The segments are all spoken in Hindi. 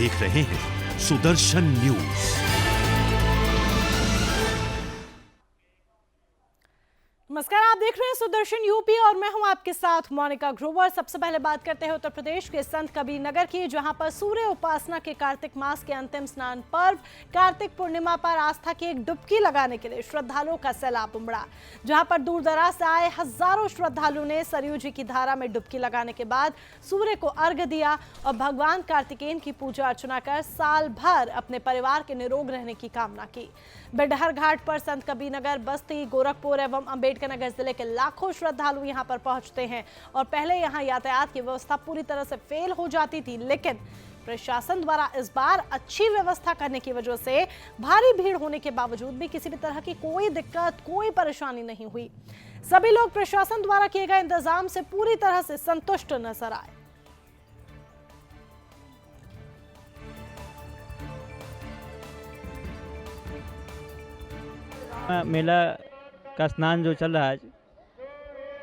देख रहे हैं सुदर्शन न्यूज। नमस्कार, आप देख रहे हैं सुदर्शन यूपी और मैं हूं आपके साथ मोनिका ग्रोवर। सबसे पहले बात करते हैं उत्तर प्रदेश के संत कबीर नगर की, जहां पर सूर्य उपासना के कार्तिक मास के अंतिम स्नान पर्व कार्तिक पूर्णिमा पर आस्था की एक डुबकी लगाने के लिए श्रद्धालुओं का सैलाब उमड़ा। जहां पर दूर दराज से आए हजारों श्रद्धालुओं ने सरयू जी की धारा में डुबकी लगाने के बाद सूर्य को अर्घ्य दिया और भगवान कार्तिकेय की पूजा अर्चना कर साल भर अपने परिवार के निरोग रहने की कामना की। बेडहर घाट पर संत कबीर नगर, बस्ती, गोरखपुर एवं अंबेडकर नगर जिले के लाखों श्रद्धालु यहां पर पहुंचते हैं और पहले यहां यातायात की व्यवस्था पूरी तरह से फेल हो जाती थी, लेकिन प्रशासन द्वारा इस बार अच्छी व्यवस्था करने की वजह से भारी भीड़ होने के बावजूद भी किसी भी तरह की कोई दिक्कत, कोई परेशानी नहीं हुई। सभी लोग प्रशासन द्वारा किए गए इंतजाम से पूरी तरह से संतुष्ट नजर आए। मेला का स्नान जो चल रहा है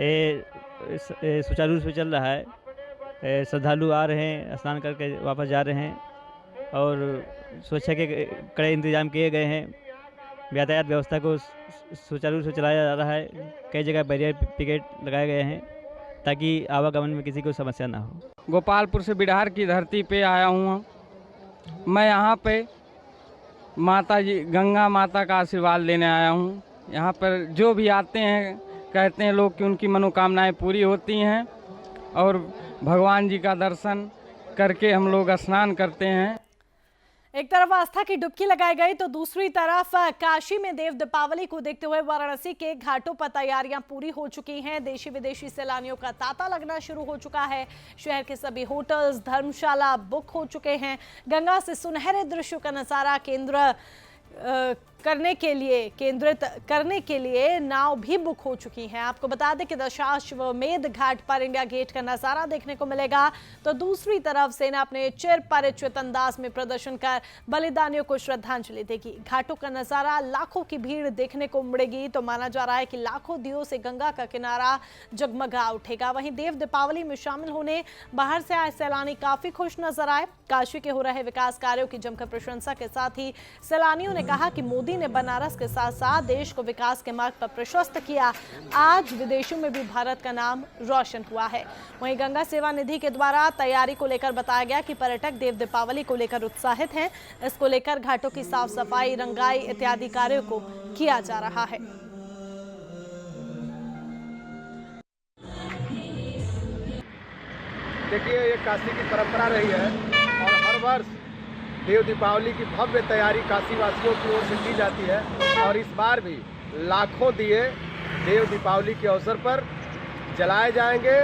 ये सुचारू रूप से चल रहा है। श्रद्धालु आ रहे हैं, स्नान करके वापस जा रहे हैं और सुरक्षा के कड़े इंतजाम किए गए हैं। यातायात व्यवस्था को सुचारू रूप से चलाया जा रहा है। कई जगह बैरियर पिकेट लगाए गए हैं ताकि आवागमन में किसी को समस्या ना हो। गोपालपुर से बिडहर की धरती पे आया हूँ मैं। यहाँ पे माता जी गंगा माता का आशीर्वाद लेने आया हूँ। यहाँ पर जो भी आते हैं कहते हैं लोग कि उनकी मनोकामनाएं पूरी होती हैं और भगवान जी का दर्शन करके हम लोग स्नान करते हैं। एक तरफ आस्था की डुबकी लगाई गई तो दूसरी तरफ काशी में देव दीपावली को देखते हुए वाराणसी के घाटों पर तैयारियां पूरी हो चुकी हैं। देशी विदेशी सैलानियों का तांता लगना शुरू हो चुका है। शहर के सभी होटल्स, धर्मशाला बुक हो चुके हैं। गंगा से सुनहरे दृश्यों का नजारा केंद्रित करने के लिए नाव भी बुक हो चुकी हैं। आपको बता दें कि दशाश्वमेध घाट पर इंडिया गेट का नजारा देखने को मिलेगा, तो दूसरी तरफ सेना अपने चिर परिचित अंदाज में प्रदर्शन कर बलिदानियों को श्रद्धांजलि देगी। घाटों का नजारा, लाखों की भीड़ देखने को उमड़ेगी तो माना जा रहा है कि लाखों दियों से गंगा का किनारा जगमगा उठेगा। वहीं देव दीपावली में शामिल होने बाहर से आए सैलानी काफी खुश नजर आए। काशी के हो रहे विकास कार्यों की जमकर प्रशंसा के साथ ही सैलानियों ने कहा कि मोदी ने बनारस के साथ साथ देश को विकास के मार्ग पर प्रशस्त किया। आज विदेशों में भी भारत का नाम रोशन हुआ है। वहीं गंगा सेवा निधि के द्वारा तैयारी को लेकर बताया गया कि पर्यटक देव दीपावली को लेकर उत्साहित हैं। इसको लेकर घाटों की साफ सफाई, रंगाई इत्यादि कार्यों को किया जा रहा है। देखिए, ये काशी की परंपरा रही है और हर वर्ष देव दीपावली की भव्य तैयारी काशी वासियों की ओर से की जाती है और इस बार भी लाखों दिए देव दीपावली के अवसर पर जलाए जाएंगे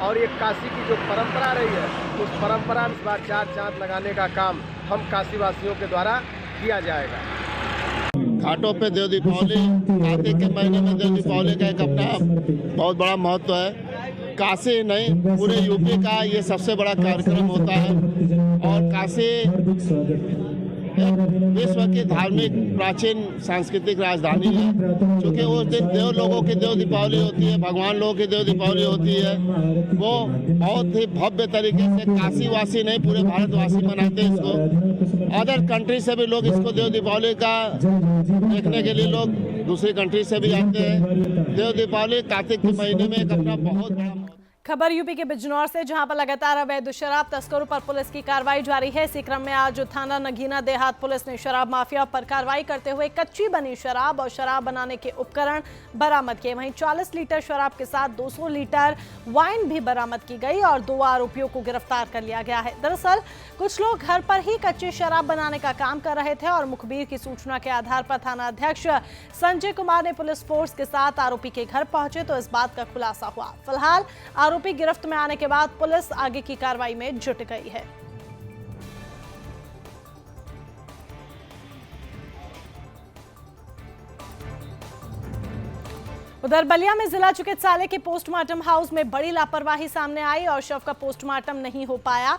और ये काशी की जो परंपरा रही है उस परंपरा में इस बार 4 चांद लगाने का काम हम काशी वासियों के द्वारा किया जाएगा। घाटों पे देव दीपावली, कार्तिक के महीने में देव दीपावली का एक अपना बहुत बड़ा महत्व है। काशी नहीं, पूरे यूपी का ये सबसे बड़ा कार्यक्रम होता है और काशी विश्व की धार्मिक प्राचीन सांस्कृतिक राजधानी है। क्योंकि उस दिन देव लोगों की देव दीपावली होती है, भगवान लोगों की देव दीपावली होती है। वो बहुत ही भव्य तरीके से काशी वासी नहीं, पूरे भारतवासी मनाते हैं इसको। अदर कंट्री से भी लोग इसको देव दीपावली का देखने के लिए लोग दूसरी कंट्री से भी आते हैं। देव दीपावली कार्तिक के महीने में एक अपना बहुत बड़ा। खबर यूपी के बिजनौर से, जहां पर लगातार अवैध शराब तस्करों पर पुलिस की कार्रवाई जारी है। इसी क्रम में आज थाना नगीना देहात पुलिस ने शराब माफिया पर कार्रवाई करते हुए कच्ची बनी शराब और शराब बनाने के उपकरण बरामद किए। वहीं 40 लीटर शराब के साथ 200 लीटर वाइन भी बरामद की गई और 2 आरोपियों को गिरफ्तार कर लिया गया है। दरअसल कुछ लोग घर पर ही कच्ची शराब बनाने का काम कर रहे थे और मुखबिर की सूचना के आधार पर थाना अध्यक्ष संजय कुमार ने पुलिस फोर्स के साथ आरोपी के घर पहुंचे तो इस बात का खुलासा हुआ। फिलहाल आरोपी गिरफ्त में आने के बाद पुलिस आगे की कार्रवाई में जुट गई है। उधर बलिया में जिला चिकित्सालय के पोस्टमार्टम हाउस में बड़ी लापरवाही सामने आई और शव का पोस्टमार्टम नहीं हो पाया।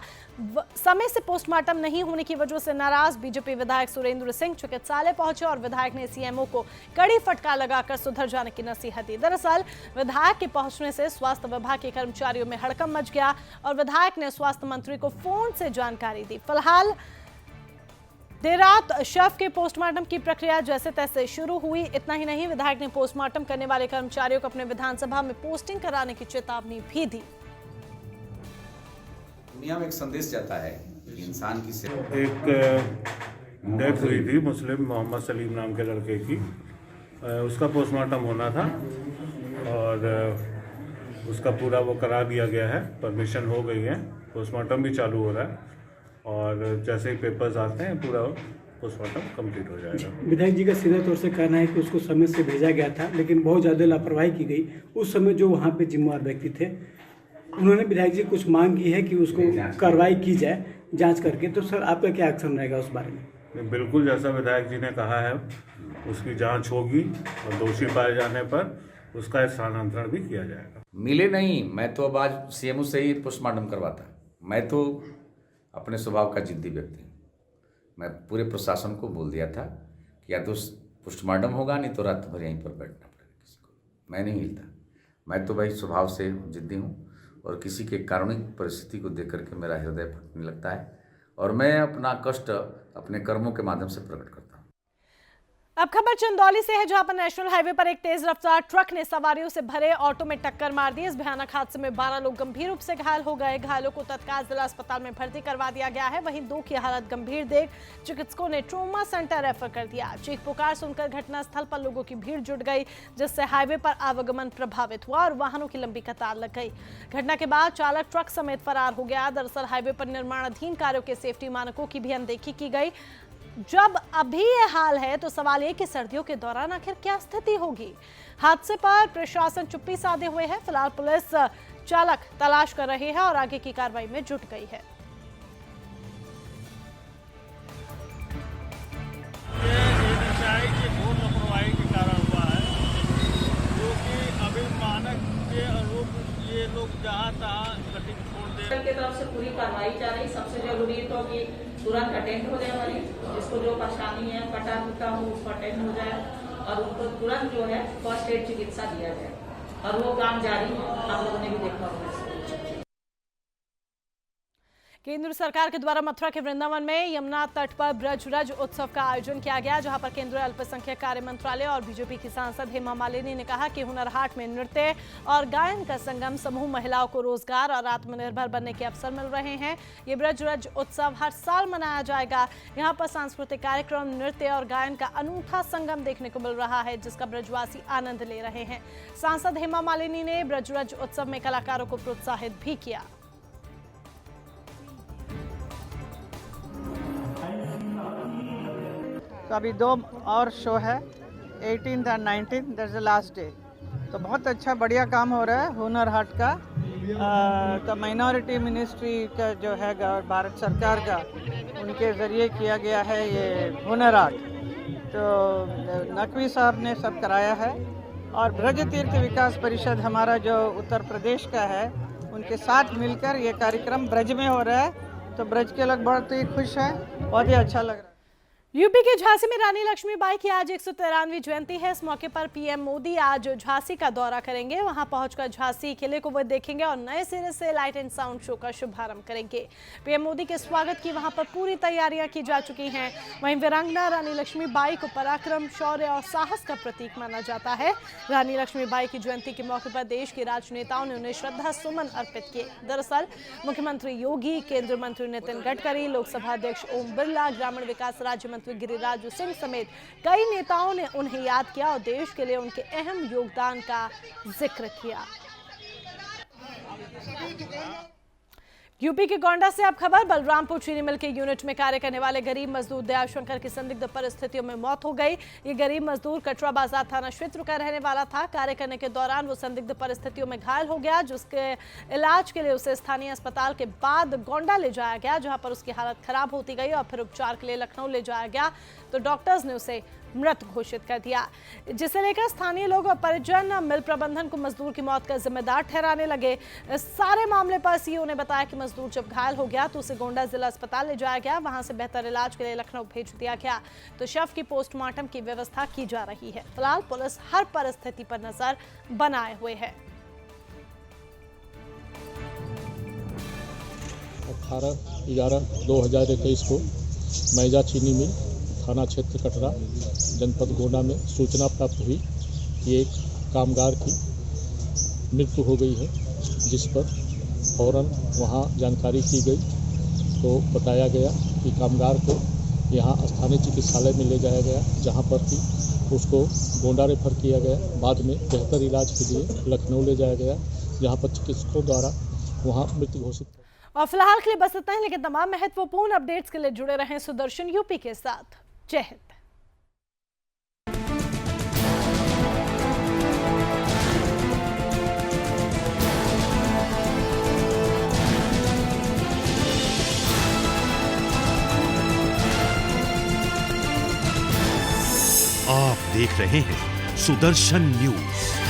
समय से पोस्टमार्टम नहीं होने की वजह से नाराज बीजेपी विधायक सुरेंद्र सिंह चिकित्सालय पहुंचे और विधायक ने सीएमओ को कड़ी फटकार लगाकर सुधर जाने की नसीहत दी। दरअसल विधायक के पहुंचने से स्वास्थ्य विभाग के कर्मचारियों में हड़कंप मच गया और विधायक ने स्वास्थ्य मंत्री को फोन से जानकारी दी। फिलहाल देर रात शव के पोस्टमार्टम की प्रक्रिया जैसे तैसे शुरू हुई। इतना ही नहीं, विधायक ने पोस्टमार्टम करने वाले कर्मचारियों को अपने विधानसभा में पोस्टिंग कराने की चेतावनी भी दी। दुनिया में एक संदेश जाता है कि इंसान की एक डेथ हुई थी मुस्लिम मोहम्मद सलीम नाम के लड़के की, उसका पोस्टमार्टम होना था और उसका पूरा वो करा दिया गया है, परमिशन हो गई है, पोस्टमार्टम भी चालू हो रहा है और जैसे ही पेपर्स आते हैं पूरा पोस्टमार्टम कंप्लीट हो जाएगा। विधायक जी का सीधा तौर से कहना है कि उसको समय से भेजा गया था, लेकिन बहुत ज़्यादा लापरवाही की गई। उस समय जो वहाँ पे जिम्मेदार व्यक्ति थे, उन्होंने विधायक जी कुछ मांग की है कि उसको कार्रवाई की जाए जांच करके। तो सर आपका क्या एक्शन रहेगा उस बारे में? बिल्कुल, जैसा विधायक जी ने कहा है उसकी जांच होगी और दोषी पाए जाने पर उसका स्थानांतरण भी किया जाएगा। मिले नहीं, मैं तो अब आज सीएमओ से ही पोस्टमार्टम करवाता। मैं तो अपने स्वभाव का जिद्दी व्यक्ति हूँ। मैं पूरे प्रशासन को बोल दिया था कि या तो पोस्टमार्टम होगा, नहीं तो रात भर यहीं पर बैठना पड़ेगा किसी को। मैं नहीं हिलता। मैं तो भाई स्वभाव से जिद्दी हूँ और किसी के कारुणिक परिस्थिति को देख करके मेरा हृदय फटने लगता है और मैं अपना कष्ट अपने कर्मों के माध्यम से प्रकट करता हूँ। अब खबर चंदौली से है, जहां पर नेशनल हाईवे पर एक तेज रफ्तार ट्रक ने सवारियों से भरे ऑटो में टक्कर मार दी। इस भयानक हादसे में 12 लोग गंभीर रूप से घायल हो गए। घायलों को तत्काल जिला अस्पताल में भर्ती करवा दिया गया है। वहीं 2 की हालत गंभीर देख चिकित्सकों ने ट्रोमा सेंटर रेफर कर दिया। चीख पुकार सुनकर घटनास्थल पर लोगों की भीड़ जुट गई, जिससे हाईवे पर आवागमन प्रभावित हुआ और वाहनों की लंबी कतार लग गई। घटना के बाद चालक ट्रक समेत फरार हो गया। दरअसल हाईवे पर निर्माणाधीन कार्यों के सेफ्टी मानकों की भी अनदेखी की गई। जब अभी ये हाल है तो सवाल ये कि सर्दियों के दौरान आखिर क्या स्थिति होगी। हादसे पर प्रशासन चुप्पी साधे हुए है। फिलहाल पुलिस चालक तलाश कर रही है और आगे की कार्रवाई में जुट गई है। घोर लापरवाही के कारण हुआ है, जो कि अभी मानक के अनुरूप ये लोग जहाँ तहाँ कटिंग छोड़ दे। की तरफ से पूरी कार्रवाई जा रही। सबसे जरूरी तो कि तुरंत अटेंड हो जाए मरीज, जिसको जो परेशानी है कटा टूटा हो उसको अटेंड हो जाए और उनको तुरंत जो है फर्स्ट एड चिकित्सा दिया जाए और वो काम जारी है। आप लोगों ने भी देखा होगा। केंद्र सरकार के द्वारा मथुरा के वृंदावन में यमुना तट पर ब्रज रज उत्सव का आयोजन किया गया, जहां पर केंद्रीय अल्पसंख्यक कार्य मंत्रालय और बीजेपी की सांसद हेमा मालिनी ने कहा कि हुनर हाट में नृत्य और गायन का संगम समूह महिलाओं को रोजगार और आत्मनिर्भर बनने के अवसर मिल रहे हैं। ये ब्रज रज उत्सव हर साल मनाया जाएगा। यहाँ पर सांस्कृतिक कार्यक्रम, नृत्य और गायन का अनूठा संगम देखने को मिल रहा है, जिसका ब्रजवासी आनंद ले रहे हैं। सांसद हेमा मालिनी ने ब्रज रज उत्सव में कलाकारों को प्रोत्साहित भी किया। तो अभी 2 और शो है, 18th और 19th, that's the last day. तो बहुत अच्छा बढ़िया काम हो रहा है हुनर हाट का। तो माइनॉरिटी मिनिस्ट्री का जो है भारत सरकार का, उनके ज़रिए किया गया है ये हुनर हाट। तो नकवी साहब ने सब कराया है और ब्रज तीर्थ विकास परिषद हमारा जो उत्तर प्रदेश का है, उनके साथ मिलकर ये कार्यक्रम ब्रज में हो रहा है। तो ब्रज के लोग बहुत ही खुश हैं, बहुत ही अच्छा लग रहा है। यूपी के झांसी में रानी लक्ष्मीबाई की आज 113वीं जयंती है। इस मौके पर पीएम मोदी आज झांसी का दौरा करेंगे। वहां पहुंचकर झांसी किले को वो देखेंगे और नए सिरे से लाइट एंड साउंड शो का शुभारंभ करेंगे। पीएम मोदी के स्वागत की वहां पर पूरी तैयारियां की जा चुकी हैं। वहीं वीरांगना रानी लक्ष्मीबाई को पराक्रम, शौर्य और साहस का प्रतीक माना जाता है। रानी लक्ष्मीबाई की जयंती के मौके पर देश के राजनेताओं ने उन्हें श्रद्धा सुमन अर्पित किए। दरअसल मुख्यमंत्री योगी, केंद्रीय मंत्री नितिन गडकरी, लोकसभा अध्यक्ष ओम बिरला, ग्रामीण विकास राज्य मंत्री गिरिराज सिंह समेत कई नेताओं ने उन्हें याद किया और देश के लिए उनके अहम योगदान का जिक्र किया। यूपी के गोंडा से अब खबर, बलरामपुर चीनी मिल के यूनिट में कार्य करने वाले गरीब मजदूर दयाल शंकर की संदिग्ध परिस्थितियों में मौत हो गई। ये गरीब मजदूर कटरा बाजार थाना क्षेत्र का रहने वाला था। कार्य करने के दौरान वो संदिग्ध परिस्थितियों में घायल हो गया, जिसके इलाज के लिए उसे स्थानीय अस्पताल के बाद गोंडा ले जाया गया, जहां पर उसकी हालत खराब होती गई और फिर उपचार के लिए लखनऊ ले जाया गया तो डॉक्टर्स ने उसे मृत घोषित कर दिया, जिसे लेकर स्थानीय लोग और परिजन मिल प्रबंधन को मजदूर की मौत का जिम्मेदार ठहराने लगे। इस सारे मामले पर सीओ ने बताया कि मजदूर जब घायल हो गया तो उसे गोंडा जिला अस्पताल ले जाया गया, वहां से बेहतर इलाज के लिए लखनऊ भेज दिया गया। तो शव की पोस्टमार्टम की व्यवस्था की जा रही है। फिलहाल पुलिस हर परिस्थिति पर नजर बनाए हुए है। 18/11/2021 को मैजा चीनी मिल, थाना क्षेत्र कटरा, जनपद गोंडा में सूचना प्राप्त हुई कि एक कामगार की मृत्यु हो गई है, जिस पर फौरन वहां जानकारी की गई तो बताया गया कि कामगार को यहां स्थानीय चिकित्सालय में ले जाया गया, जहां पर कि उसको गोंडा रेफर किया गया। बाद में बेहतर इलाज के लिए लखनऊ ले जाया गया, जहां पर चिकित्सकों द्वारा वहां मृत घोषित। और फिलहाल के लिए बस इतना ही, लेकिन तमाम महत्वपूर्ण अपडेट्स के लिए जुड़े रहें सुदर्शन यूपी के साथ। जय हिंद। आप देख रहे हैं सुदर्शन न्यूज।